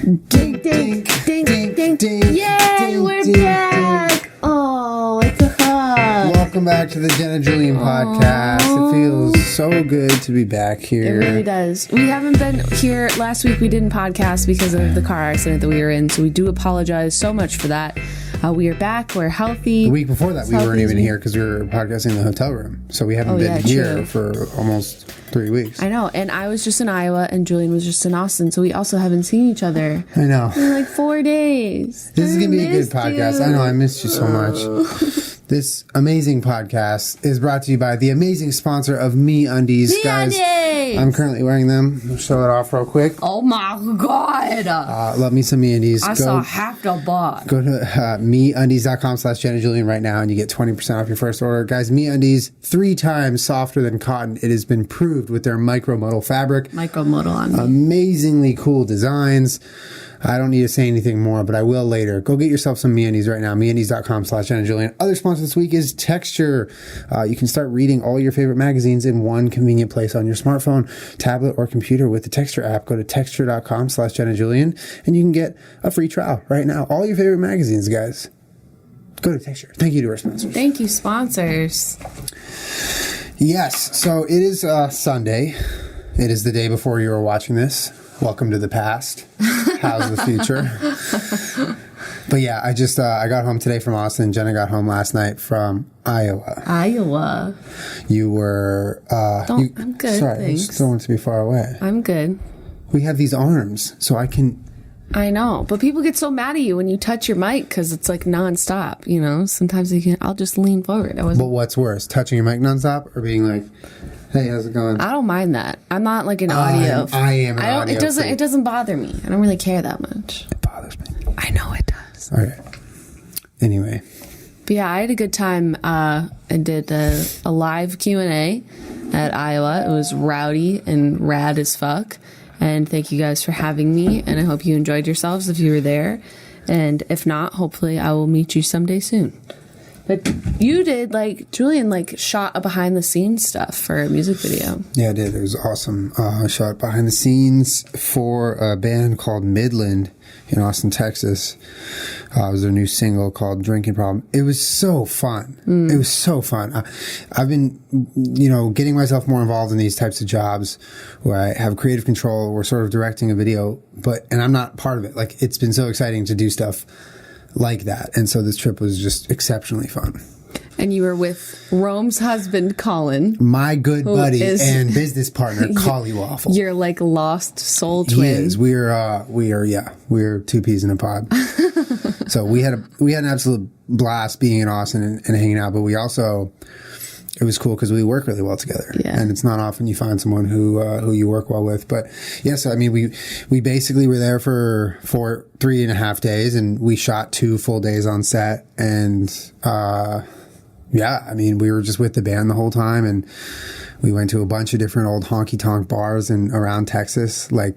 Ding, ding, ding, ding, ding. Yay, we're back. Oh, it's a hug. Welcome back to the Jenna Julien Podcast. It feels so good to be back here. It really does. We haven't been here. Last week we didn't podcast because of the car accident that we were in, so we do apologize so much for that. We are back. We're healthy. The week before that, we weren't even here because we were podcasting in the hotel room. So we haven't been here for almost 3 weeks. I know. And I was just in Iowa and Julian was just in Austin. So we also haven't seen each other. I know. In like 4 days. This is going to be a good podcast. I know. I missed you so much. This amazing podcast is brought to you by the amazing sponsor of MeUndies. Guys, I'm currently wearing them. I'll show it off real quick. Oh my God. Love me some MeUndies. I saw half the box. Go to MeUndies.com/Jenna Julien right now and you get 20% off your first order. Guys, MeUndies, 3 times softer than cotton. It has been proved with their micromodal fabric. Micromodal on me. Amazingly cool designs. I don't need to say anything more, but I will later. Go get yourself some MeUndies right now. MeUndies.com/Jenna Julien. Other sponsor this week is Texture. You can start reading all your favorite magazines in one convenient place on your smartphone, tablet, or computer with the Texture app. Go to texture.com/Jenna Julien and you can get a free trial right now. All your favorite magazines, guys. Go to Texture. Thank you to our sponsors. Thank you, sponsors. Yes, so it is Sunday. It is the day before you are watching this. Welcome to the past. How's the future? But yeah, I just I got home today from Austin. Jenna got home last night from Iowa. Iowa. You were... I'm good, sorry, thanks. I just don't want to be far away. I'm good. We have these arms, so I can... I know, but people get so mad at you when you touch your mic because it's like nonstop, you know? Sometimes I'll just lean forward. But what's worse, touching your mic nonstop or being like... Hey, how's it going? I don't mind that. I'm not like an audio. I am an audio. It doesn't bother me. I don't really care that much. It bothers me. I know it does. All right. Anyway. But yeah, I had a good time. I did a live Q&A at Iowa. It was rowdy and rad as fuck. And thank you guys for having me. And I hope you enjoyed yourselves if you were there. And if not, hopefully I will meet you someday soon. But you did, Julian, shot a behind-the-scenes stuff for a music video. Yeah, I did. It was awesome. I shot behind the scenes for a band called Midland in Austin, Texas. It was their new single called Drinking Problem. It was so fun. It was so fun. I've been, getting myself more involved in these types of jobs where I have creative control. We're sort of directing a video, and I'm not part of it. It's been so exciting to do stuff like that. And so this trip was just exceptionally fun. And you were with Rome's husband, Colin. My good buddy and business partner, Collie Waffle. You're lost soul twin. He is. We're 2 peas in a pod. So we had an absolute blast being in Austin and hanging out, but we also, it was cool because we work really well together. Yeah. And it's not often you find someone who you work well with. But yeah, so I mean, we basically were there for 3.5 days and we shot 2 full days on set. And, yeah, I mean, we were just with the band the whole time and we went to a bunch of different old honky tonk bars around Texas. We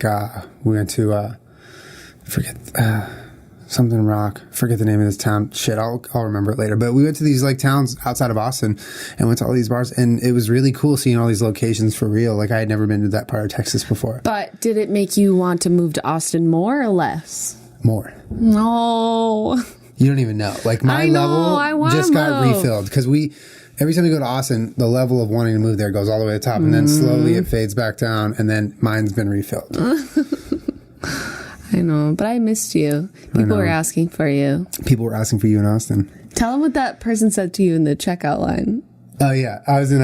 went to, something rock. Forget the name of this town. Shit, I'll remember it later. But we went to these towns outside of Austin and went to all these bars, and it was really cool seeing all these locations for real. I had never been to that part of Texas before. But did it make you want to move to Austin more or less? More. No. You don't even know. My level just got refilled because every time we go to Austin, the level of wanting to move there goes all the way to the top, and then slowly it fades back down, and then mine's been refilled. I know, but I missed you. People were asking for you. People were asking for you in Austin. Tell them what that person said to you in the checkout line. Oh yeah, I was in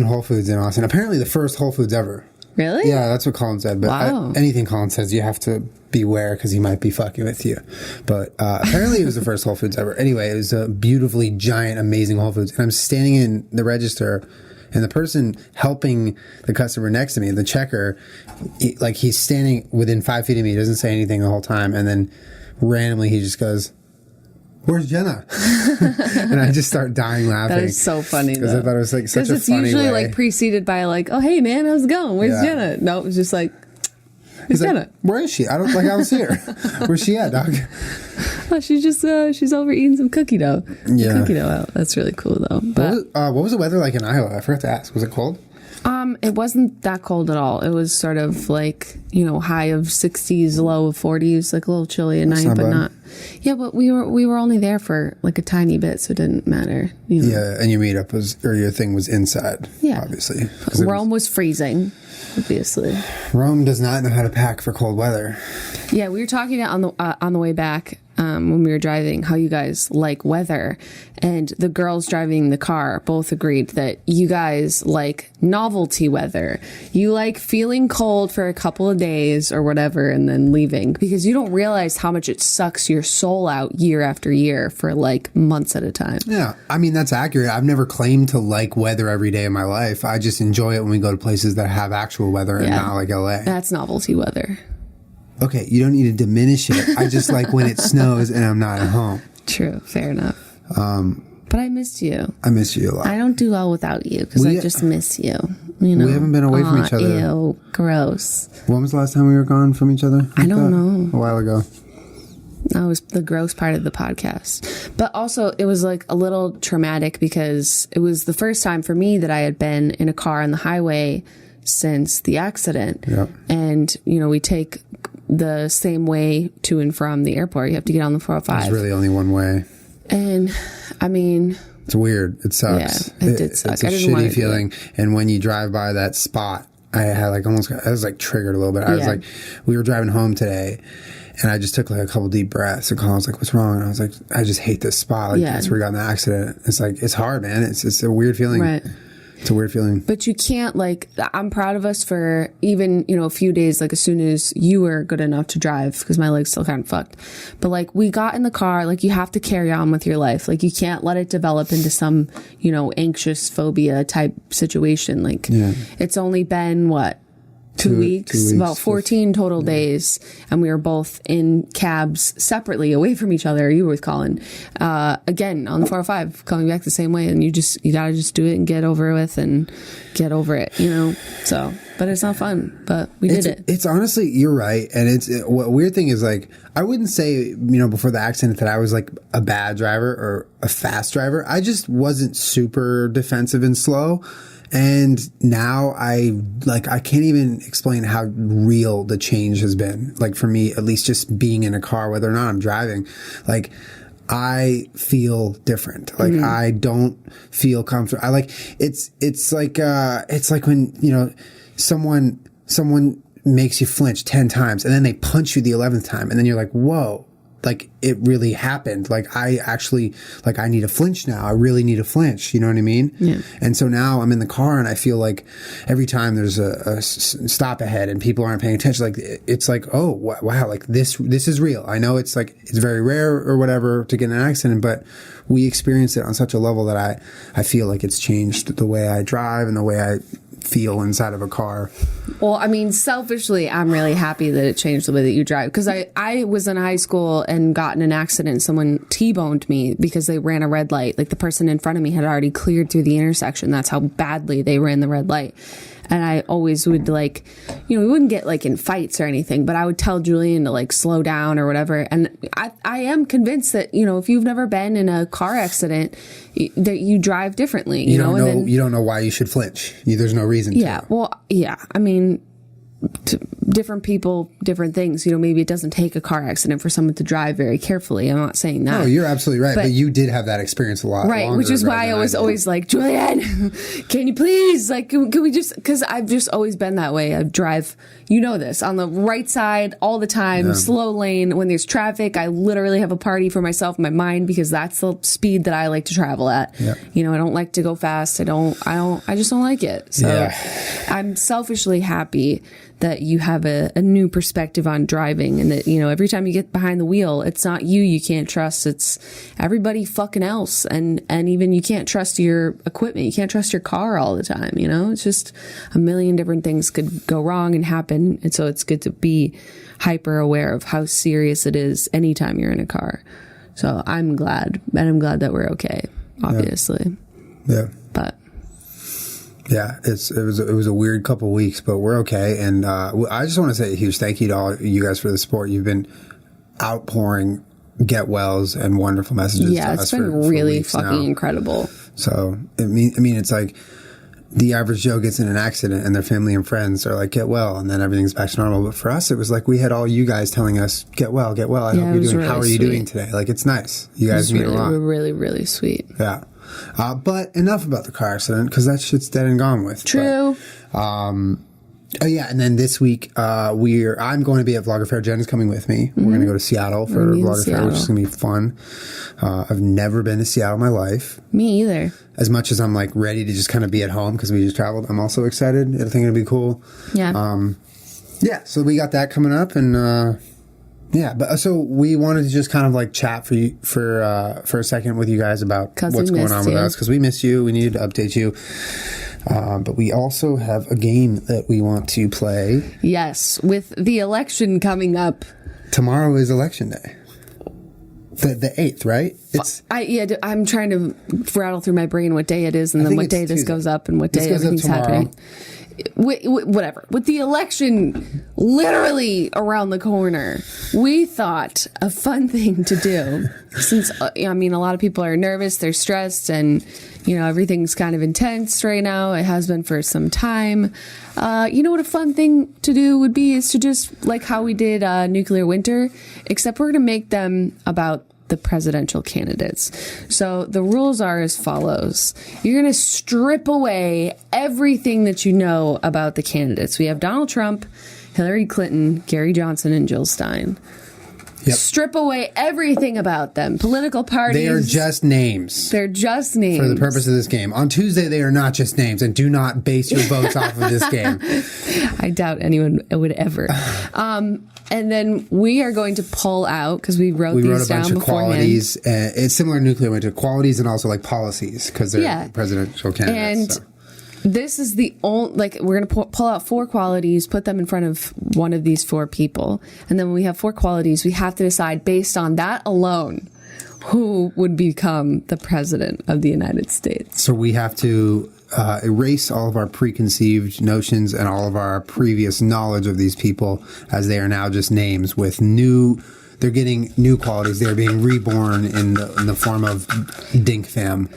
Whole Foods in Austin. Apparently, the first Whole Foods ever. Really? Yeah, that's what Colin said. But anything Colin says, you have to beware because he might be fucking with you. But apparently, it was the first Whole Foods ever. Anyway, it was a beautifully giant, amazing Whole Foods, and I'm standing in the register. And the person helping the customer next to me, the checker, he's standing within 5 feet of me. He doesn't say anything the whole time. And then randomly he just goes, "Where's Jenna?" And I just start dying laughing. That is so funny, though. Because I thought it was such a funny way. Because it's usually preceded by "Oh, hey, man, how's it going? Where's Jenna?" No, it was just where's Jenna? Where is she? I was here. Where's she at, dog? Oh, she's over eating some cookie dough. Yeah. Cookie dough out. That's really cool, though. But what was the weather like in Iowa? I forgot to ask. Was it cold? It wasn't that cold at all. It was sort of like, high of 60s, low of 40s, like a little chilly at night, but not. Yeah, but we were only there for like a tiny bit, so it didn't matter. Yeah, and your meetup your thing was inside. Yeah, obviously. Rome was freezing. Obviously, Rome does not know how to pack for cold weather. Yeah, we were talking on the way back when we were driving how you guys like weather, and the girls driving the car both agreed that you guys like novelty weather. You like feeling cold for a couple of days or whatever and then leaving, because you don't realize how much it sucks your soul out year after year for like months at a time. Yeah, I mean, that's accurate. I've never claimed to like weather every day of my life. I just enjoy it when we go to places that have actual weather and not like LA. That's novelty weather. Okay, you don't need to diminish it. I just like when it snows and I'm not at home. True, fair enough. But I missed you. I miss you a lot. I don't do well without you because I just miss you. We haven't been away from each other. Ew, gross. When was the last time we were gone from each other? I don't know. A while ago. That was the gross part of the podcast. But also, it was like a little traumatic because it was the first time for me that I had been in a car on the highway since the accident. Yep. And, we take the same way to and from the airport. You have to get on the 405. It's really only one way. And, I mean... It's weird. It sucks. Yeah, it did suck. It's a shitty feeling. And when you drive by that spot, I had like I was like triggered a little bit. I was like, we were driving home today, and I just took like a couple deep breaths. And Colin was like, what's wrong? And I was like, I just hate this spot. Like, that's where we got in the accident. It's like, it's hard, man. It's a weird feeling. Right. It's a weird feeling. But you can't, like, I'm proud of us for even, a few days, like, as soon as you were good enough to drive, because my leg's still kind of fucked. But, like, we got in the car, like, you have to carry on with your life. Like, you can't let it develop into some, anxious phobia type situation. Like, it's only been, what? Two weeks, about 14 total days, and we were both in cabs separately away from each other. You were with Colin, again on the 405, coming back the same way, and you gotta just do it and get over with and get over it, so, but it's not fun, but we did it. It's honestly, you're right. And what weird thing is, like, I wouldn't say, before the accident that I was like a bad driver or a fast driver. I just wasn't super defensive and slow. And now I can't even explain how real the change has been. Like, for me, at least just being in a car, whether or not I'm driving, like, I feel different. Like, I don't feel comfortable. It's like when, someone makes you flinch 10 times and then they punch you the 11th time. And then you're like, whoa. Like, it really happened. Like, I actually, like, I need a flinch now. I really need a flinch. You know what I mean? Yeah. And so now I'm in the car and I feel like every time there's a stop ahead and people aren't paying attention, like, it's like, oh, wow, like this is real. I know it's like, it's very rare or whatever to get in an accident, but we experience it on such a level that I feel like it's changed the way I drive and the way I feel inside of a car. Well, I mean, selfishly, I'm really happy that it changed the way that you drive, because I was in high school and got in an accident. Someone T-boned me because they ran a red light. Like, the person in front of me had already cleared through the intersection. That's how badly they ran the red light. And I always would, like, we wouldn't get, like, in fights or anything, but I would tell Julian to, like, slow down or whatever. And I am convinced that, if you've never been in a car accident, that you drive differently, you know? You don't know why you should flinch. There's no reason to. Yeah, well, yeah. I mean, different people, different things. Maybe it doesn't take a car accident for someone to drive very carefully. I'm not saying that. No, you're absolutely right. But you did have that experience a lot. Right, which is why I was always like, Julian, can you please, like, can we just, because I've just always been that way. I drive, this, on the right side all the time, slow lane. When there's traffic, I literally have a party for myself in my mind, because that's the speed that I like to travel at. Yeah. I don't like to go fast. I just don't like it. So I'm selfishly happy that you have a new perspective on driving, and that, every time you get behind the wheel, it's not you can't trust, it's everybody fucking else. And even you can't trust your equipment. You can't trust your car all the time. It's just a million different things could go wrong and happen. And so it's good to be hyper aware of how serious it is anytime you're in a car. So I'm glad, and I'm glad that we're okay, obviously. Yeah. But yeah, it was a weird couple of weeks, but we're okay. And I just want to say a huge thank you to all you guys for the support. You've been outpouring get wells and wonderful messages to us. Yeah, it's been really fucking incredible. So I mean, it's like, the average Joe gets in an accident and their family and friends are like, get well, and then everything's back to normal. But for us, it was like we had all you guys telling us, get well, get well. I hope you're doing. Really how are you doing today? Like, it's nice. You guys mean a lot. Really, really sweet. Yeah. But enough about the car accident, because that shit's dead and gone with. True. Oh yeah, and then this week I'm going to be at Vlogger Fair. Jen's coming with me. We're going to go to Seattle for Vlogger Fair, which is going to be fun. I've never been to Seattle in my life. Me either. As much as I'm like ready to just kind of be at home because we just traveled, I'm also excited. I think it'll be cool. Yeah. Yeah. So we got that coming up, and yeah. But so we wanted to just kind of like chat for a second with you guys about what's going on with us, because we missed you. We needed to update you. But we also have a game that we want to play. Yes, with the election coming up. Tomorrow is election day. The 8th, right? I'm trying to rattle through my brain what day it is, and then what day this goes up, and what day everything's happening. Whatever. With the election literally around the corner, we thought a fun thing to do, since a lot of people are nervous, they're stressed, and everything's kind of intense right now. It has been for some time. What a fun thing to do would be is to just, like how we did Nuclear Winter, except we're going to make them about the presidential candidates. So the rules are as follows. You're going to strip away everything that you know about the candidates. We have Donald Trump, Hillary Clinton, Gary Johnson, and Jill Stein. Yep. Strip away everything about them. Political parties. They are just names. They're just names. For the purpose of this game. On Tuesday, they are not just names, and do not base your votes off of this game. I doubt anyone would ever. And then we are going to pull out, because we wrote these down beforehand. We wrote a bunch of qualities. It's similar to Nuclear Winter. Qualities and also like policies, because they're presidential candidates. And this is the only, we're going to pull out 4 qualities, put them in front of one of these 4 people. And then when we have 4 qualities, we have to decide based on that alone who would become the president of the United States. So we have to erase all of our preconceived notions and all of our previous knowledge of these people, as they are now just names with they're getting new qualities. They're being reborn in the form of Dink Fam.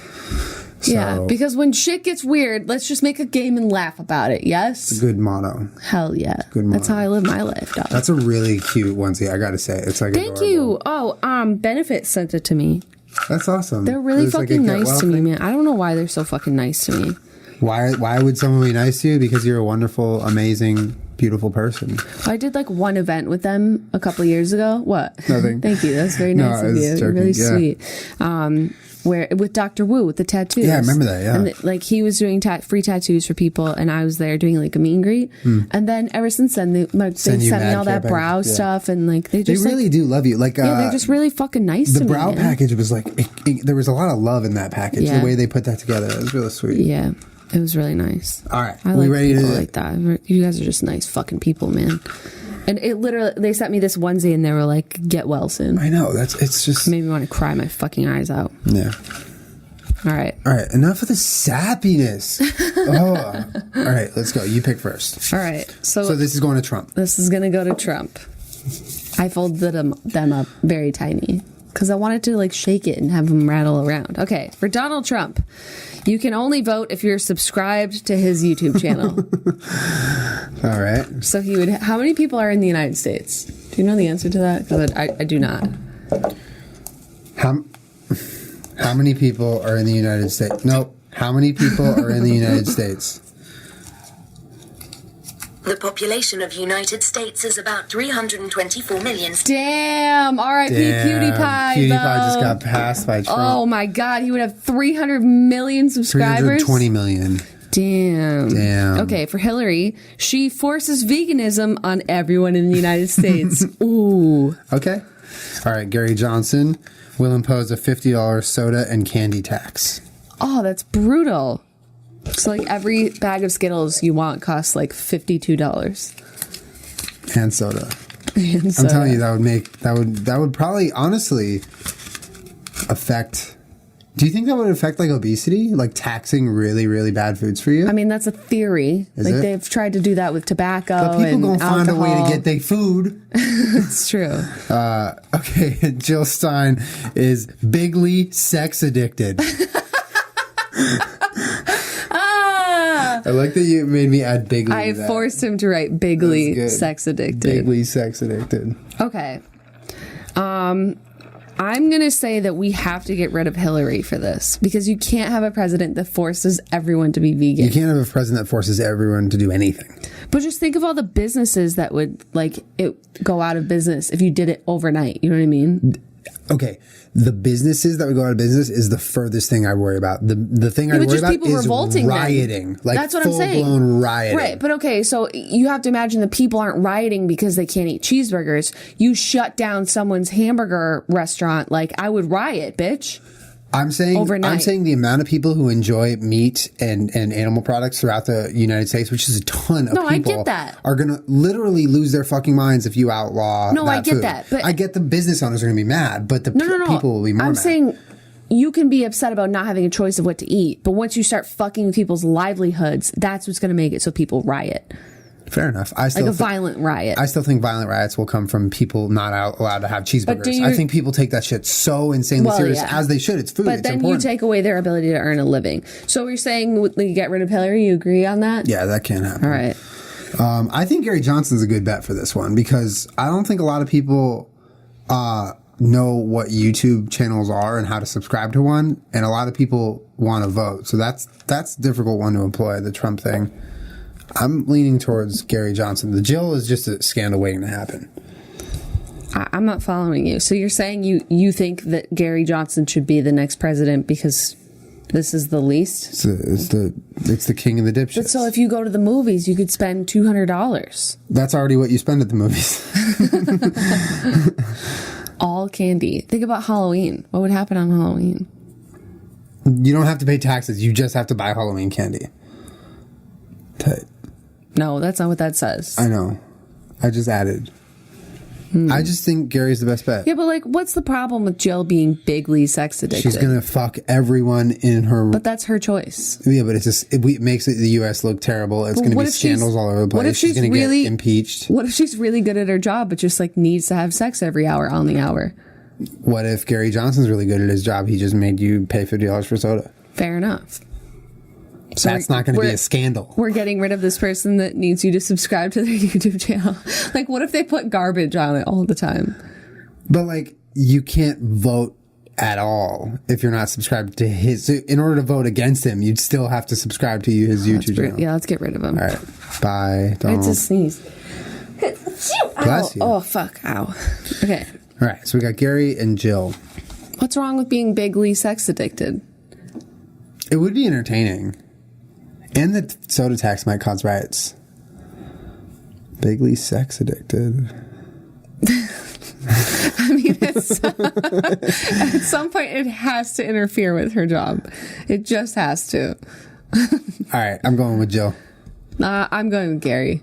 So, yeah, because when shit gets weird, let's just make a game and laugh about it, yes? Good motto. Hell yeah. Good motto. That's how I live my life, dog. That's a really cute onesie, I gotta say. It's like Thank you. Oh, Benefit sent it to me. That's awesome. They're really fucking nice to me, man. I don't know why they're so fucking nice to me. Why would someone be nice to you? Because you're a wonderful, amazing, beautiful person. I did one event with them a couple of years ago. What? Nothing. Thank you. That's very nice of you. You're really sweet. Where with Dr. Wu with the tattoos. Yeah, I remember that. Yeah, and he was doing free tattoos for people, and I was there doing a meet and greet. And then ever since then, they sent me all that brow stuff, and they really do love you. They're just really fucking nice. The brow package was there was a lot of love in that package. Yeah. The way they put that together, it was really sweet. Yeah, it was really nice. All right, we ready to like that? You guys are just nice fucking people, man. And it literally, they sent me this onesie and they were like, get well soon. I know. It's just made me want to cry my fucking eyes out. Yeah. All right. Enough of the sappiness. All right. Let's go. You pick first. All right. So this is going to Trump. This is going to go to Trump. I folded them up very tiny because I wanted to shake it and have them rattle around. Okay. For Donald Trump, you can only vote if you're subscribed to his YouTube channel. All right. So how many people are in the United States? Do you know the answer to that? Because I do not. How many people are in the United States? No. How many people are in the United States? The population of United States is about 324 million. Damn! R.I.P. Cutie Pie. Cutie Pie just got passed by Trump. Oh my God, he would have 300 million subscribers. 320 million. Damn. Okay, for Hillary, she forces veganism on everyone in the United States. Ooh. Okay. All right, Gary Johnson will impose a $50 soda and candy tax. Oh, that's brutal. So every bag of Skittles you want costs $52. And soda. I'm telling you, that would probably honestly affect. Do you think that would affect obesity? Taxing really, really bad foods for you? I mean, that's a theory. Is it? They've tried to do that with tobacco. But people and gonna find a way to get their food. It's true. Okay, Jill Stein is bigly sex addicted. I like that you made me add bigly. I forced him to write bigly sex addicted. Bigly sex addicted. Okay. I'm going to say that we have to get rid of Hillary for this because you can't have a president that forces everyone to be vegan. You can't have a president that forces everyone to do anything. But just think of all the businesses that would go out of business if you did it overnight. You know what I mean? Okay. The businesses that would go out of business is the furthest thing I worry about. The thing I worry about is rioting. Like that's what I'm saying. Full-blown rioting. Right. But okay, so you have to imagine the people aren't rioting because they can't eat cheeseburgers. You shut down someone's hamburger restaurant. Like, I would riot, bitch. I'm saying overnight. I'm saying the amount of people who enjoy meat and animal products throughout the United States, which is a ton of people, I get that. Are going to literally lose their fucking minds if you outlaw that I get food. that. But I get the business owners are going to be mad, but the people will be more mad. I'm saying you can be upset about not having a choice of what to eat, but once you start fucking with people's livelihoods, that's what's going to make it so people riot. Fair enough. Violent riot. I still think violent riots will come from people not allowed to have cheeseburgers. I think people take that shit so insanely serious, as they should. It's food. But then you take away their ability to earn a living. So you're saying we get rid of Hillary? You agree on that? Yeah, that can't happen. All right. I think Gary Johnson's a good bet for this one because I don't think a lot of people know what YouTube channels are and how to subscribe to one, and a lot of people want to vote. So that's a difficult one to employ, the Trump thing. I'm leaning towards Gary Johnson. The Jill is just a scandal waiting to happen. I'm not following you. So you're saying you think that Gary Johnson should be the next president because this is the least? It's the king of the dipshits. But so if you go to the movies, you could spend $200. That's already what you spend at the movies. All candy. Think about Halloween. What would happen on Halloween? You don't have to pay taxes. You just have to buy Halloween candy. Tight. No, that's not what that says. I know. I just added. I just think Gary's the best bet. Yeah, but what's the problem with Jill being bigly sex addicted? She's going to fuck everyone in her... But that's her choice. Yeah, but it makes the U.S. look terrible. It's going to be scandals all over the place. What if she's going to get impeached? What if she's really good at her job, but just needs to have sex every hour on the hour? What if Gary Johnson's really good at his job? He just made you pay $50 for soda. Fair enough. So that's not going to be a scandal. We're getting rid of this person that needs you to subscribe to their YouTube channel. What if they put garbage on it all the time? But you can't vote at all if you're not subscribed to his. So in order to vote against him, you'd still have to subscribe to his YouTube channel. Yeah, let's get rid of him. All right. Bye, Donald. It's a sneeze. Bless you. Oh, fuck. Ow. Okay. All right. So we got Gary and Jill. What's wrong with being bigly sex addicted? It would be entertaining. And the soda tax might cause riots. Bigly sex addicted. I mean, at some point, it has to interfere with her job. It just has to. All right, I'm going with Jill. I'm going with Gary.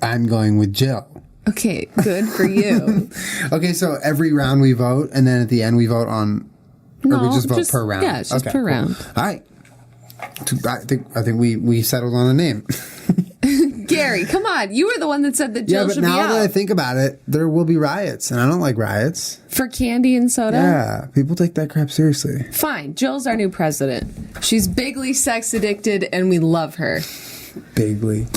I'm going with Jill. Okay, good for you. Okay, so every round we vote, and then at the end we vote on... No, or we just vote per round? Yeah, it's just per round. All right. I think we settled on a name. Gary, come on. You were the one that said that Jill should be out. Yeah, but now that I think about it, there will be riots, and I don't like riots. For candy and soda? Yeah, people take that crap seriously. Fine. Jill's our new president. She's bigly sex addicted, and we love her. Bigly.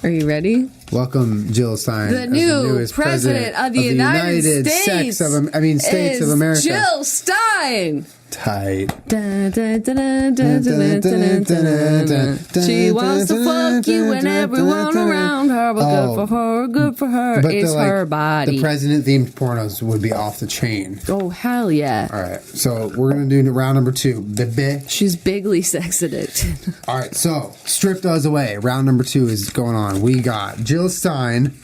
Are you ready? Welcome, Jill Stein, the newest president of the United States. States of America. Jill Stein. Tight. She wants to fuck you and everyone around her, but good for her is her body. The president-themed pornos would be off the chain. Oh, hell yeah. All right, so we're going to do round number 2. Bebe. She's bigly sex addicted. All right, so stripped us away. Round number 2 is going on. We got Jill Stein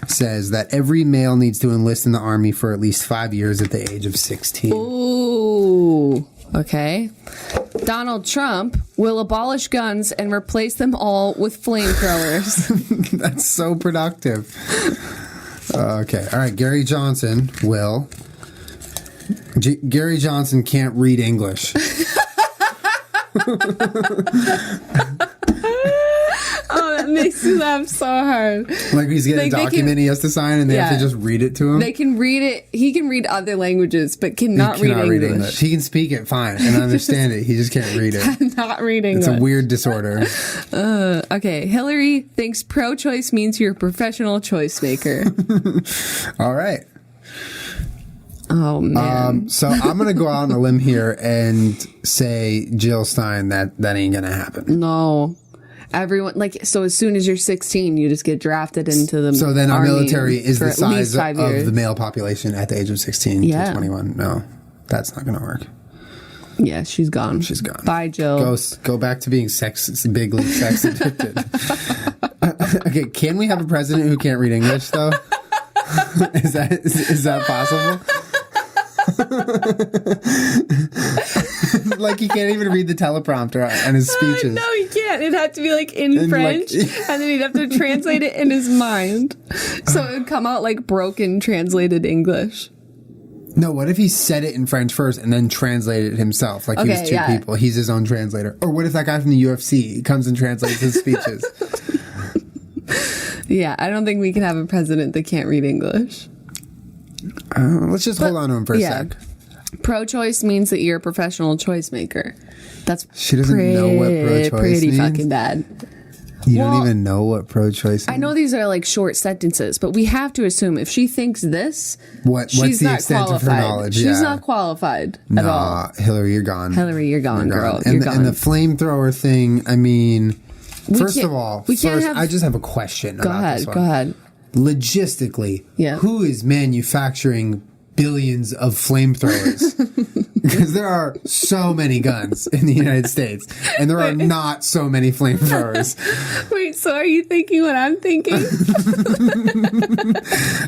says that every male needs to enlist in the Army for at least 5 years at the age of 16. Ooh, okay. Donald Trump will abolish guns and replace them all with flamethrowers. That's so productive. Okay, all right. Gary Johnson will. Gary Johnson can't read English. Oh, that makes me laugh so hard. Like he's getting a document he has to sign, and they have to just read it to him. They can read it. He can read other languages, but cannot read English. He can speak it fine and understand it. He just can't read it. Not read English. It's a weird disorder. Okay, Hillary thinks pro-choice means you're a professional choice maker. All right. Oh, man. So I'm going to go out on a limb here and say, Jill Stein, that ain't going to happen. No. Everyone, so as soon as you're 16, you just get drafted into the So then our Army military is the size of years. the male population at the age of 16 to 21. No, that's not going to work. Yeah, she's gone. She's gone. Bye, Jill. Go back to being bigly sex addicted. Okay, can we have a president who can't read English, though? Is that possible? Like he can't even read the teleprompter and his speeches. No, he can't. It'd have to be in French, and then he'd have to translate it in his mind. So it would come out like broken translated English. No, what if he said it in French first and then translated it himself? Like he was two people. He's his own translator. Or what if that guy from the UFC comes and translates his speeches? Yeah, I don't think we can have a president that can't read English. Let's just hold on to him for a sec. Pro-choice means that you're a professional choice maker. That's she doesn't know what pro-choice pretty means. Fucking bad. You don't even know what pro-choice means. I know these are short sentences, but we have to assume if she thinks this, what's the extent of her knowledge? She's not qualified at all. Hillary, you're gone. Hillary, you're gone, girl. And, you're gone. And the flamethrower thing, I mean, first of all, I just have a question about this one. Go ahead. Logistically, who is manufacturing billions of flamethrowers? Because there are so many guns in the United States, and there are not so many flamethrowers. Wait, so are you thinking what I'm thinking?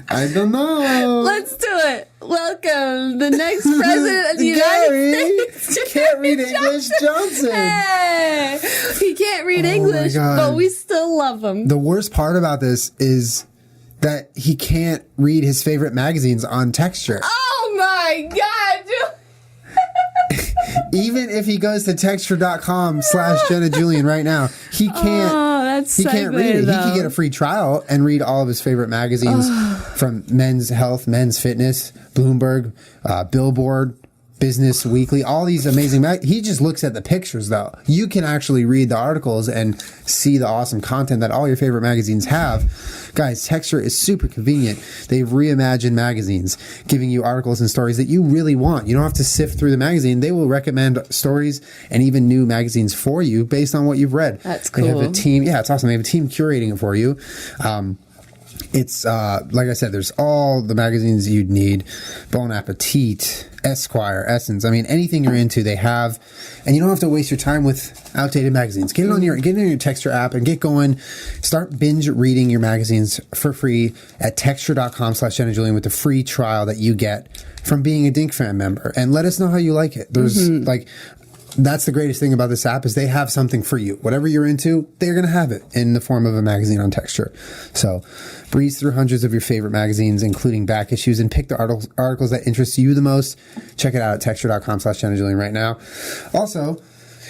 I don't know. Let's do it. Welcome, the next president of the United States. Can't read English, Johnson. Hey, he can't read English, but we still love him. The worst part about this is that he can't read his favorite magazines on texture. Oh my God. Even if he goes to texture.com/Jenna Julien right now, he can't. He can't read it. He can get a free trial and read all of his favorite magazines from Men's Health, Men's Fitness, Bloomberg, Billboard, Business Weekly, all these amazing he just looks at the pictures, though. You can actually read the articles and see the awesome content that all your favorite magazines have. Guys, Texture is super convenient. They've reimagined magazines, giving you articles and stories that you really want. You don't have to sift through the magazine. They will recommend stories and even new magazines for you based on what you've read. That's cool. They have a team. Yeah, it's awesome. They have a team curating it for you. It's like I said, there's all the magazines you'd need. Bon Appetit, Esquire, Essence. I mean, anything you're into, they have. And you don't have to waste your time with outdated magazines. Get it in your Texture app and get going. Start binge reading your magazines for free at texture.com/Jenna Julien with the free trial that you get from being a Dink Fan member. And let us know how you like it. There's that's the greatest thing about this app is they have something for you. Whatever you're into, they're going to have it in the form of a magazine on Texture. So breeze through hundreds of your favorite magazines, including back issues, and pick the articles that interest you the most. Check it out at texture.com/Jenna Julien right now. Also,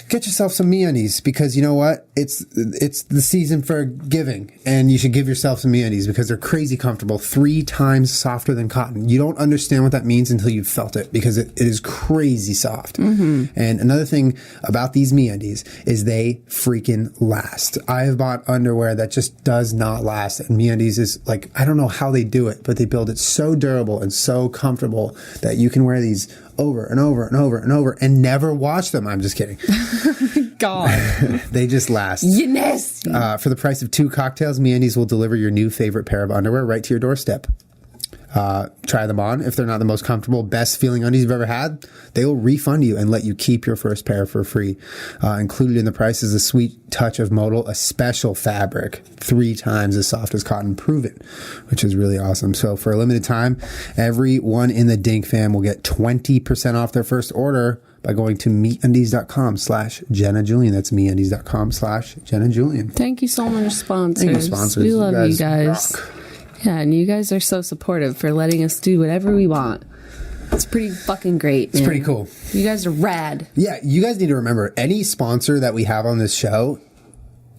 get yourself some MeUndies, because you know what? It's the season for giving, and you should give yourself some MeUndies because they're crazy comfortable, 3 times softer than cotton. You don't understand what that means until you've felt it, because it is crazy soft. And another thing about these MeUndies is they freaking last. I have bought underwear that just does not last, and MeUndies is I don't know how they do it, but they build it so durable and so comfortable that you can wear these over and over and over and over and never wash them. I'm just kidding. God. They just last. Yes. For the price of 2 cocktails, MeUndies will deliver your new favorite pair of underwear right to your doorstep. Try them on. If they're not the most comfortable, best feeling undies you've ever had, they will refund you and let you keep your first pair for free. Included in the price is a sweet touch of modal, a special fabric, 3 times as soft as cotton, proven, which is really awesome. So for a limited time, everyone in the Dink fam will get 20% off their first order by going to MeUndies.com/Jenna Julien. That's MeUndies.com/Jenna Julien. Thank you so much, sponsors. Thank you, sponsors. We love you guys. Rock. Yeah, and you guys are so supportive for letting us do whatever we want. It's pretty fucking great. It's pretty cool. You guys are rad. Yeah, you guys need to remember, any sponsor that we have on this show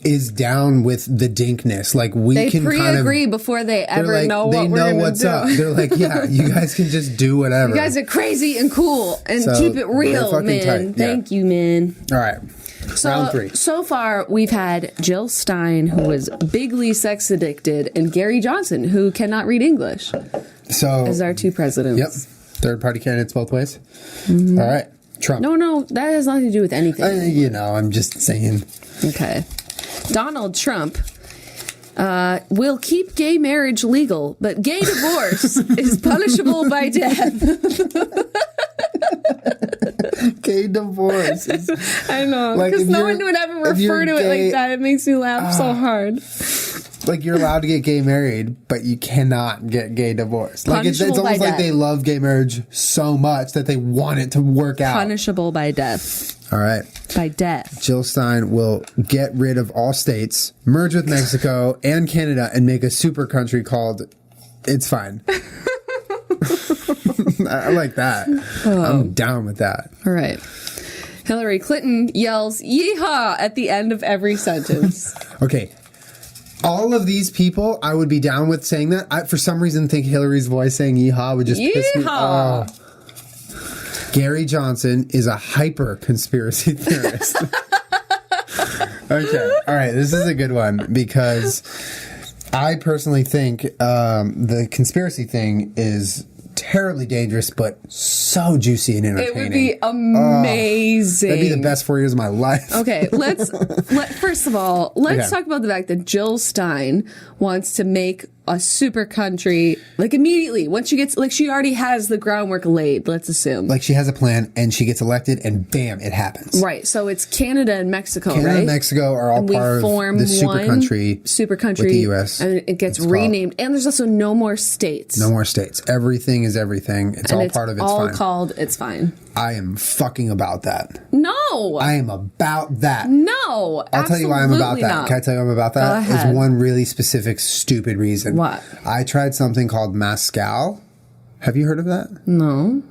is down with the dinkness. Like, They can kind of pre-agree before they ever like, know what they we're know going to what's do. up. They're like, yeah, you guys can just do whatever. You guys are crazy and cool and So, keep it real, they're fucking man. tight, yeah. Thank you, man. All right. Round 3. So far, we've had Jill Stein, who was bigly sex addicted, and Gary Johnson, who cannot read English, So, as our 2 presidents. yep. Third party candidates both ways. All right. Trump. No, that has nothing to do with anything. You know, I'm just saying. Okay. Donald Trump will keep gay marriage legal, but gay divorce is punishable by death. Gay divorce. I know, Like, because if no you're- one would ever if you're refer to it gay- like that. It makes me laugh so hard. Like, you're allowed to get gay married, but you cannot get gay divorced. Like, it's Punishable by almost like death. they love gay marriage so much that they want it to work out. Punishable by death. All right. By death. Jill Stein will get rid of all states, merge with Mexico and Canada, and make a super country called It's Fine. I like that. I'm down with that. All right. Hillary Clinton yells "yeehaw" at the end of every sentence. Okay. All of these people, I would be down with saying that. I, for some reason, think Hillary's voice saying "yeehaw" would just piss me Yeehaw. off. Gary Johnson is a hyper conspiracy theorist. Okay. All right. This is a good one because I personally think the conspiracy thing is terribly dangerous, but so juicy and entertaining. It would be amazing. That'd be the best 4 years of my life. Okay, first of all, let's talk about the fact that Jill Stein wants to make a super country, like, immediately. Once she gets, like, she already has the groundwork laid, let's assume. Like, she has a plan, and she gets elected, and bam, it happens. Right, so it's Canada and Mexico, Canada right? and Mexico are all And we part form of the super one country with the U.S. and it gets It's renamed. And there's also no more states. No more states. Everything is everything. It's and all it's part of It's all Fine. called It's Fine. I am fucking about that. No! I am about that. No! I'll tell you why I'm about that. Not. Can I tell you why I'm about that? Go ahead. There's one really specific, stupid reason. What? I tried something called Mezcal. Have you heard of that? No.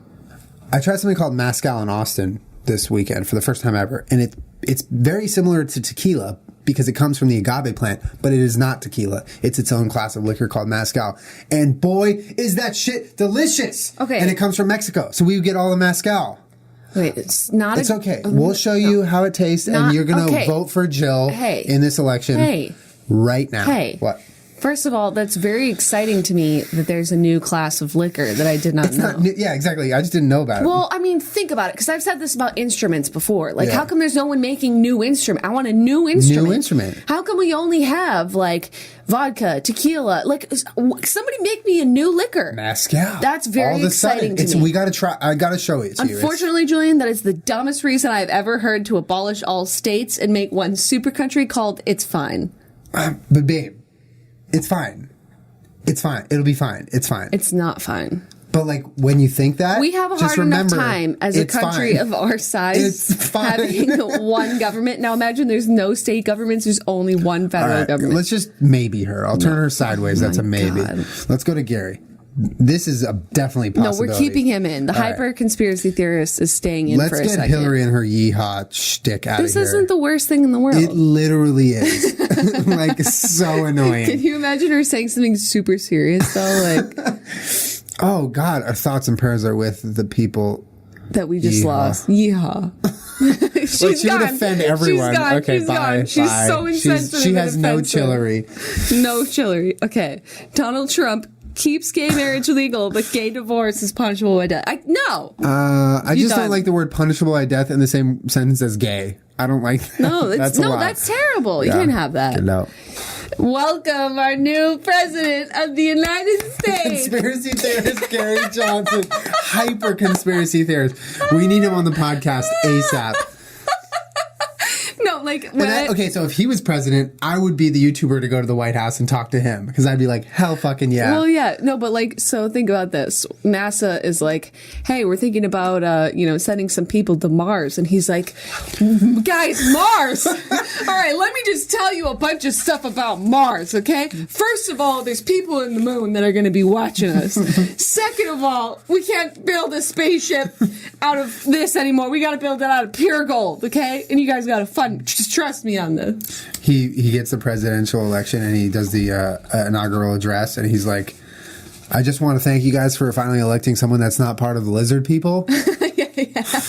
I tried something called Mezcal in Austin this weekend for the first time ever. And it's very similar to tequila because it comes from the agave plant, but it is not tequila. It's its own class of liquor called Mezcal. And boy, is that shit delicious. Okay. And it comes from Mexico. So we get all the Mezcal. Wait, it's not It's okay. We'll show you how it tastes, and you're going to vote for Jill in this election right now. Hey. What? First of all, that's very exciting to me that there's a new class of liquor that I did not know. Yeah, exactly. I just didn't know about it. Well, I mean, think about it, because I've said this about instruments before. Like, Yeah. how come there's no one making new instrument? I want a new instrument. New instrument. How come we only have, like, vodka, tequila? Like, somebody make me a new liquor. Mezcal. That's very All of a exciting sudden, to me. We got to try. I got to show it to you. Unfortunately, Julian, that is the dumbest reason I've ever heard to abolish all states and make one super country called It's Fine. But babe, it's fine. It's fine. It'll be fine. It's fine. It's not fine. But like when you think that, We have a just hard enough remember, time as a it's country fine. of our size It's fine. having one government. Now imagine there's no state governments, there's only one All federal right, government. let's just maybe her. I'll turn her sideways. That's a maybe. God. Let's go to Gary. This is a definitely No, possibility. we're keeping him in. The All right. hyper conspiracy theorist is staying in Let's for a get second. Hillary and her yeehaw shtick out of This here. isn't the worst thing in the world. It literally is. Like, so annoying. Can you imagine her saying something super serious though, like Oh, God. Our thoughts and prayers are with the people. that we just Yeehaw. lost? Yeehaw. She's Like, she gone. would offend everyone. She's gone. Okay, She's bye. gone. She's bye. so insensitive. She and has no offensive. chillery. No chillery. Okay. Donald Trump keeps gay marriage legal, but gay divorce is punishable by death. No. I You just done. don't like the word punishable by death in the same sentence as gay. I don't like that. No, that's a lot. that's terrible. Yeah. You can't have that. No. Welcome our new president of the United States. Conspiracy theorist Gary Johnson. Hyper conspiracy theorist. We need him on the podcast ASAP. No, like And okay, so if he was president, I would be the YouTuber to go to the White House and talk to him because I'd be like, hell fucking yeah. Well, yeah, no, but like, so think about this. NASA is like, hey, we're thinking about, sending some people to Mars. And he's like, guys, Mars. All right, let me just tell you a bunch of stuff about Mars, okay? First of all, there's people in the moon that are going to be watching us. Second of all, we can't build a spaceship out of this anymore. We got to build it out of pure gold, okay? And you guys got to fund Just trust me on this. He gets the presidential election and he does the inaugural address and he's like, I just want to thank you guys for finally electing someone that's not part of the lizard people. Yeah.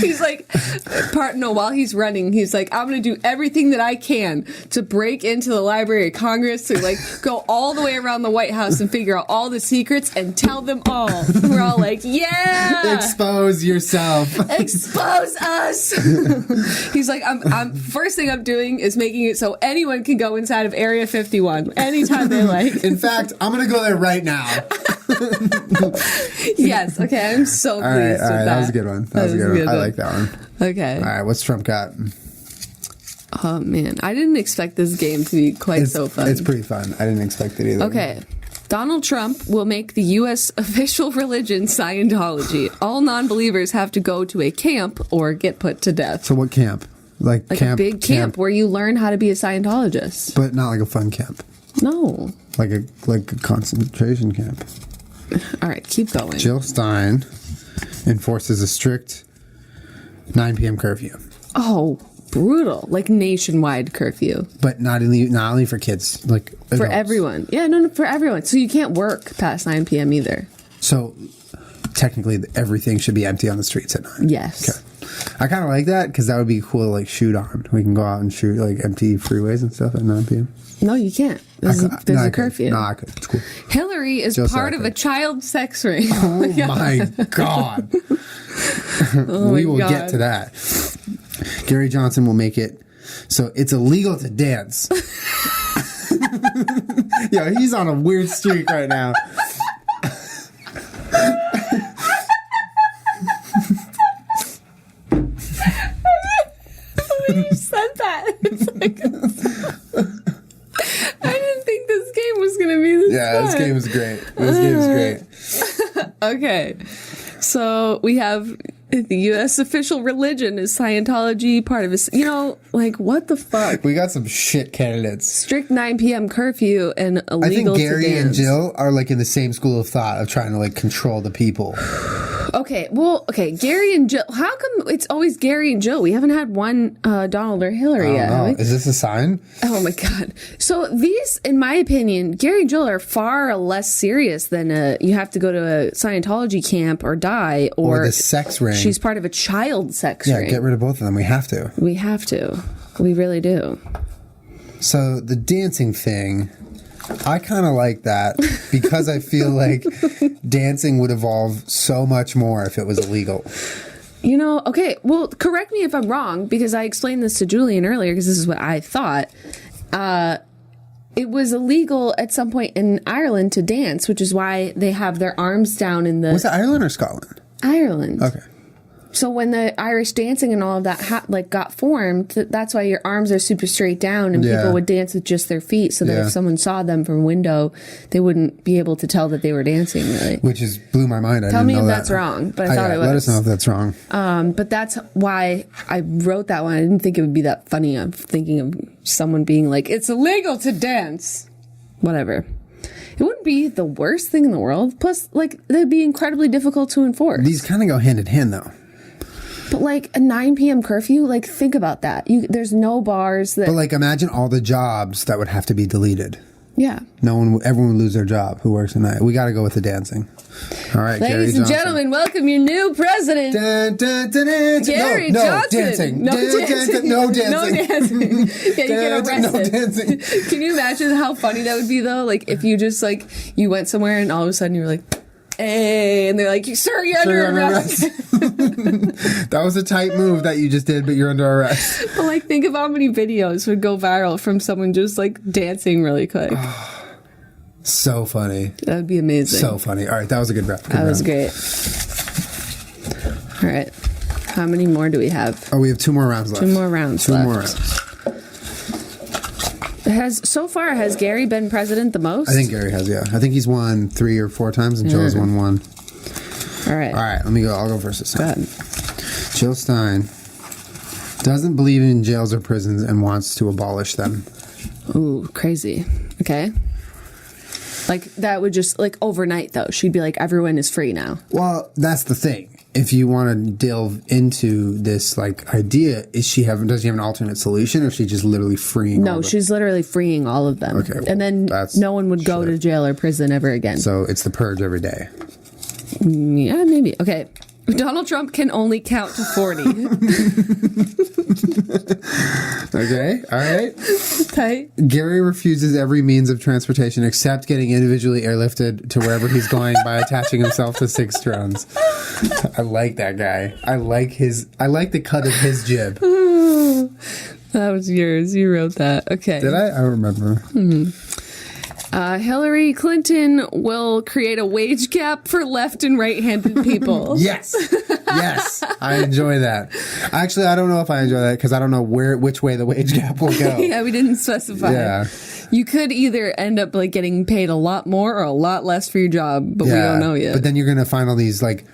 He's like, while he's running, he's like, I'm going to do everything that I can to break into the Library of Congress, to like go all the way around the White House and figure out all the secrets and tell them all. We're all like, yeah! Expose yourself. Expose us! He's like, I'm first thing I'm doing is making it so anyone can go inside of Area 51 anytime they like. In fact, I'm going to go there right now. Yes, okay, I'm so pleased with that. That was a good one. That was a good one. I like that one. Okay. All right, what's Trump got? Oh, man. I didn't expect this game to be quite so fun. It's pretty fun. I didn't expect it either. Okay. Donald Trump will make the U.S. official religion Scientology. All non-believers have to go to a camp or get put to death. So what camp? Like a big camp where you learn how to be a Scientologist. But not like a fun camp. No. Like a concentration camp. All right, keep going. Jill Stein enforces a strict 9 p.m. curfew. Oh, brutal. Like nationwide curfew. But not only for kids, like adults. For everyone. Yeah, no, for everyone. So you can't work past 9 p.m. either. So technically everything should be empty on the streets at 9. Yes. Okay. I kind of like that because that would be cool to like shoot on. We can go out and shoot like empty freeways and stuff at 9 p.m. No, you can't. There's a curfew. No, I could. It's cool. Hillary is part of a child sex ring. Oh my God. We will get to that. Gary Johnson will make it so it's illegal to dance. Yeah, he's on a weird streak right now. When you said that, it's like... I didn't think this game was going to be this fun. This game was great. This game was great. Okay. So we have the U.S. official religion is Scientology, part of it. You know, like, what the fuck? We got some shit candidates. Strict 9 p.m. curfew and illegal to dance. I think Gary and Jill are, like, in the same school of thought of trying to, like, control the people. Okay, Gary and Jill. How come it's always Gary and Jill? We haven't had one Donald or Hillary yet. Have we? Is this a sign? Oh my God. So these, in my opinion, Gary and Jill are far less serious than you have to go to a Scientology camp or die, or the sex ring. She's part of a child sex ring. Yeah, get rid of both of them. We have to. We have to. We really do. So the dancing thing, I kind of like that because I feel like dancing would evolve so much more if it was illegal. You know, okay, well, correct me if I'm wrong, because I explained this to Julian earlier, because this is what I thought. It was illegal at some point in Ireland to dance, which is why they have their arms down in the... Was it Ireland or Scotland? Ireland. Okay. So when the Irish dancing and all of that got formed, that's why your arms are super straight down, and people would dance with just their feet, so that if someone saw them from a window, they wouldn't be able to tell that they were dancing, really. Which blew my mind. Tell me if that's wrong, but I thought it was. Let us know if that's wrong. But that's why I wrote that one. I didn't think it would be that funny. I'm thinking of someone being like, it's illegal to dance. Whatever. It wouldn't be the worst thing in the world. Plus, like, they'd be incredibly difficult to enforce. These kind of go hand in hand, though. But, like, a 9 p.m. curfew, like, think about that. There's no bars that... But, like, imagine all the jobs that would have to be deleted. Yeah. Everyone would lose their job who works at night. We got to go with the dancing. All right, ladies and gentlemen, welcome your new president, Gary Johnson. Dancing. No dancing. No dancing. No dancing. Yeah, you get arrested. No dancing. Can you imagine how funny that would be, though? Like, if you just, like, you went somewhere and all of a sudden you were like... Hey, and they're like, sir, you're under arrest. That was a tight move that you just did, but you're under arrest. But, like, think of how many videos would go viral from someone just, like, dancing really quick. So funny. That would be amazing. So funny. All right, that was a good rap. That was great. All right. How many more do we have? Oh, we have 2 more rounds left. 2 more rounds left. Has Gary been president the most? I think Gary has, yeah. I think he's won 3 or 4 times, and Jill has won 1. All right. Let me go. I'll go first this time. Go ahead. Jill Stein doesn't believe in jails or prisons and wants to abolish them. Ooh, crazy. Okay. Like, that would just, like, overnight, though. She'd be like, everyone is free now. Well, that's the thing. if you want to delve into this like idea, does she have an alternate solution, or is she just literally freeing? No, she's literally freeing all of them. Okay, well, and then no one would go to jail or prison ever again. So it's the purge every day. Yeah, maybe. Okay. Donald Trump can only count to 40. Okay, all right. Tight. Gary refuses every means of transportation except getting individually airlifted to wherever he's going by attaching himself to 6 drones. I like that guy. I like the cut of his jib. That was yours. You wrote that. Okay. Did I? I don't remember. Hillary Clinton will create a wage gap for left and right-handed people. Yes. Yes. I enjoy that. Actually, I don't know if I enjoy that because I don't know which way the wage gap will go. Yeah, we didn't specify. Yeah. You could either end up like getting paid a lot more or a lot less for your job, but we don't know yet. But then you're going to find all these like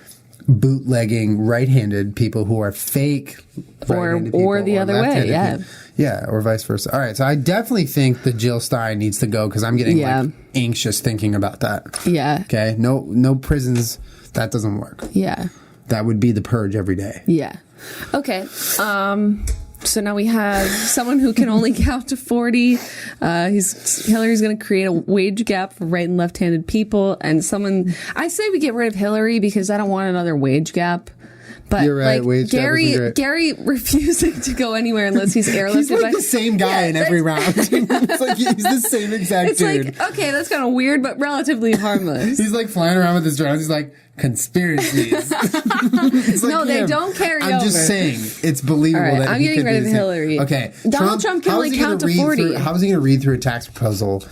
bootlegging right-handed people who are fake right-handed people, or the other way, yeah. people. Yeah, or vice versa. All right, so I definitely think the Jill Stein needs to go because I'm getting like anxious thinking about that. Yeah. Okay, no prisons. That doesn't work. Yeah. That would be the purge every day. Yeah. Okay. So now we have someone who can only count to 40. Hillary's going to create a wage gap for right and left-handed people. And I say we get rid of Hillary because I don't want another wage gap. But you're right. Like Gary refusing to go anywhere unless he's airlifted. He's like the same guy in every round. It's like he's the same exact dude. It's like, okay, that's kind of weird, but relatively harmless. He's like flying around with his drones. He's like, conspiricies. No, they don't carry over. I'm just saying, it's believable that I'm getting rid of Hillary. Okay. Donald Trump can only count to 40. How is he going to read through a tax proposal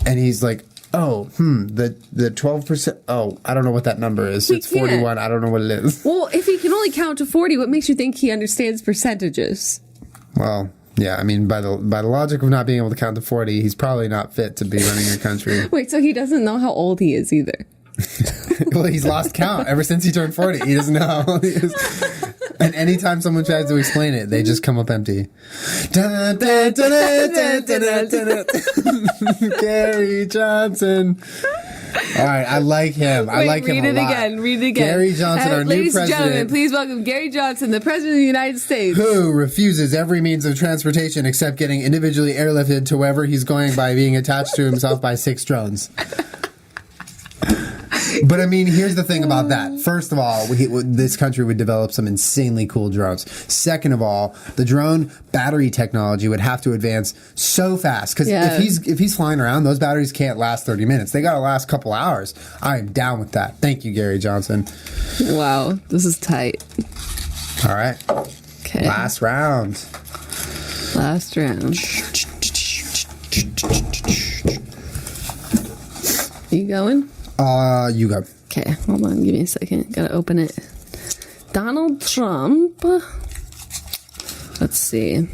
and he's like, the 12%. Oh, I don't know what that number is. It's 41. I don't know what it is. Well, if he can only count to 40, what makes you think he understands percentages? Well, yeah, I mean, by the logic of not being able to count to 40, he's probably not fit to be running a country. Wait, so he doesn't know how old he is either? Well, he's lost count ever since he turned 40. He doesn't know how old he is. And anytime someone tries to explain it, they just come up empty. Gary Johnson. All right, I like him. I like him a lot. Read it again. Gary Johnson, our new ladies president. Ladies and gentlemen, please welcome Gary Johnson, the president of the United States. Who refuses every means of transportation except getting individually airlifted to wherever he's going by being attached to himself by 6 drones. But I mean, here's the thing about that. First of all, this country would develop some insanely cool drones. Second of all, the drone battery technology would have to advance so fast because if he's flying around, those batteries can't last 30 minutes. They got to last a couple hours. I am down with that. Thank you, Gary Johnson. Wow, this is tight. All right. Okay. Last round. You going? You go. Okay, hold on. Give me a second. Gotta open it. Donald Trump. Let's see.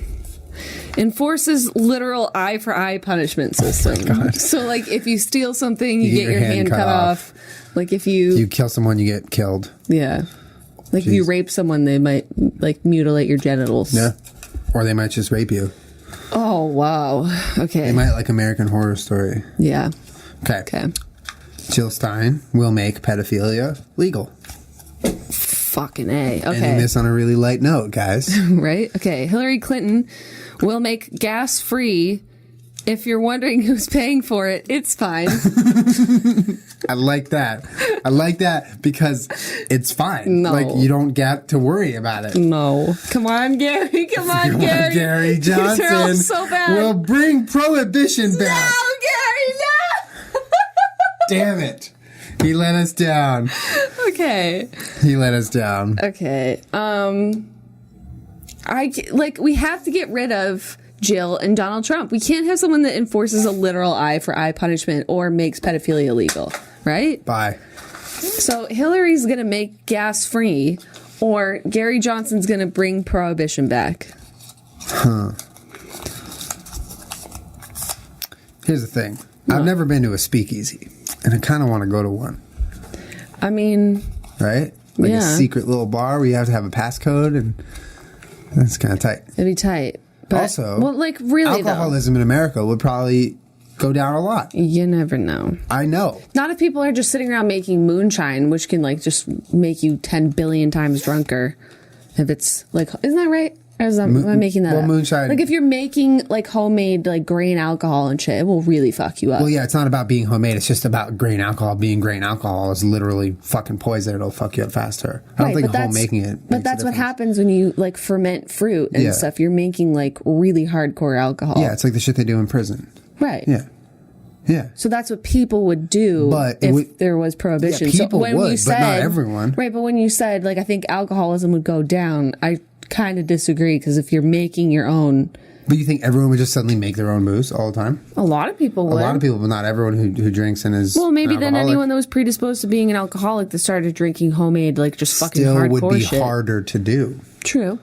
Enforces literal eye for eye punishment system. Oh, so, like, if you steal something, you get your hand cut off. Like, if you kill someone, you get killed. Yeah. Like, if you rape someone, they might, like, mutilate your genitals. Yeah. Or they might just rape you. Oh, wow. Okay. They might like American Horror Story. Yeah. Okay. Jill Stein will make pedophilia legal. Fucking A. Okay. Ending this on a really light note, guys. Right? Okay. Hillary Clinton will make gas free. If you're wondering who's paying for it, it's fine. I like that. I like that because it's fine. No. Like, you don't get to worry about it. No. Come on, Gary. Come on, Gary. Gary Johnson so bad. will bring prohibition back. No, Gary, no! Damn it. He let us down. Okay. He let us down. Okay. We have to get rid of Jill and Donald Trump. We can't have someone that enforces a literal eye for eye punishment or makes pedophilia legal, right? Bye. So Hillary's going to make gas free, or Gary Johnson's going to bring prohibition back. Huh. Here's the thing. I've never been to a speakeasy, and I kind of want to go to one. I mean... Right? Like a secret little bar where you have to have a passcode, and that's kind of tight. It'd be tight. But, also, well, like, really, alcoholism in America would probably go down a lot. You never know. I know. Not if people are just sitting around making moonshine, which can like just make you 10 billion times drunker. If it's like, isn't that right? Or am I making that up? Moonshine. Like if you're making like homemade like grain alcohol and shit, it will really fuck you up. Well, yeah, it's not about being homemade. It's just about grain alcohol. Being grain alcohol is literally fucking poison. It'll fuck you up faster. I don't think homemaking it. But that's what happens when you like ferment fruit and stuff. You're making like really hardcore alcohol. Yeah, it's like the shit they do in prison. Right. Yeah. Yeah. So that's what people would do if there was prohibition. Yeah, people so would, but not everyone. Right, but when you said, like, I think alcoholism would go down, I kind of disagree, because if you're making your own... But you think everyone would just suddenly make their own booze all the time? A lot of people would. A lot of people, but not everyone who drinks and is Well, maybe then anyone that was predisposed to being an alcoholic that started drinking homemade, like, just fucking still hardcore would be shit. harder to do. True.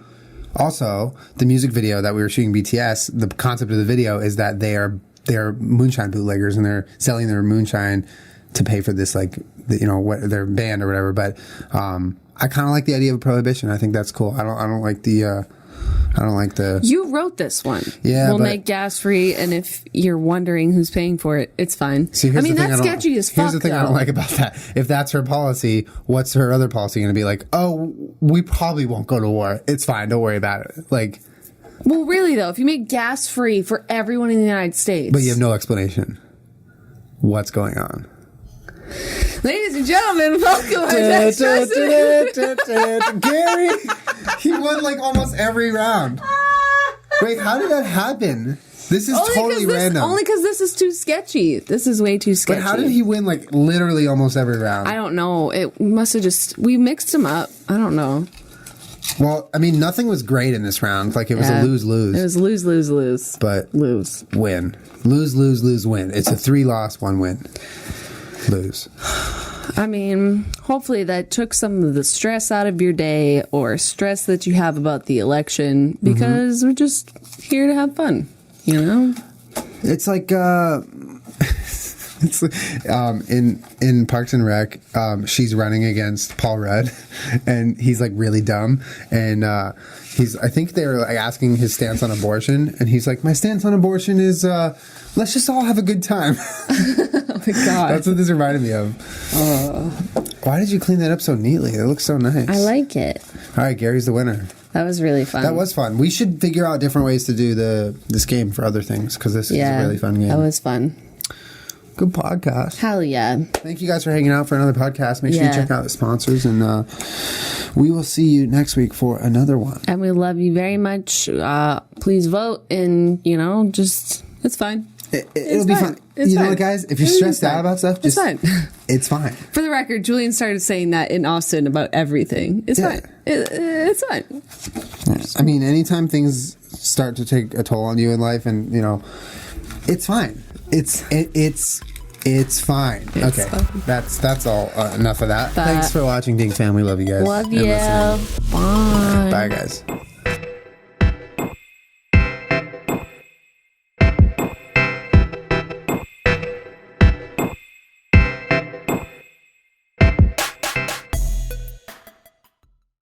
Also, the music video that we were shooting BTS, the concept of the video is that they're moonshine bootleggers and they're selling their moonshine to pay for this, like, what their band or whatever. But I kind of like the idea of prohibition. I think that's cool. I don't like the. You wrote this one. Yeah, we'll make gas free, and if you're wondering who's paying for it, it's fine. See, I mean, that's sketchy as fuck. Here's the thing I don't like about that. If that's her policy, what's her other policy going to be? Like, oh, we probably won't go to war. It's fine. Don't worry about it. Like. Well, really, though, if you make gas free for everyone in the United States. But you have no explanation. What's going on? Ladies and gentlemen, welcome to Gary. He won like almost every round. Wait, how did that happen? This is totally random. Only because this is too sketchy. This is way too sketchy. But how did he win like literally almost every round? I don't know. It must have we mixed him up. I don't know. Well, I mean, nothing was great in this round. Like, it was a lose-lose. It was lose-lose-lose. But lose. Win. Lose-lose-lose win. It's a 3-loss, 1-win. Lose. I mean, hopefully that took some of the stress out of your day or stress that you have about the election, because we're just here to have fun, you know? It's like... It's in Parks and Rec, she's running against Paul Rudd, and he's like really dumb, and I think they're like asking his stance on abortion, and he's like, my stance on abortion is let's just all have a good time. Oh my god, that's what this reminded me of. Why did you clean that up so neatly? It looks so nice. I like it. All right, Gary's the winner. That was really fun. That was fun. We should figure out different ways to do this game for other things, because this is a really fun game. That was fun. Good podcast. Hell yeah. Thank you guys for hanging out for another podcast. Make sure you check out the sponsors, and we will see you next week for another one. And we love you very much. Please vote, and, just, it's fine. It'll be fun. You know what, guys? If you're stressed out about stuff, just... It's fine. It's fine. For the record, Julian started saying that in Austin about everything. It's fine. It's fine. Yeah. I mean, anytime things start to take a toll on you in life, and, it's fine. It's fine. Okay, that's all. Enough of that. Thanks for watching, Ding Fam. We love you guys. Love you. Bye. Bye, guys.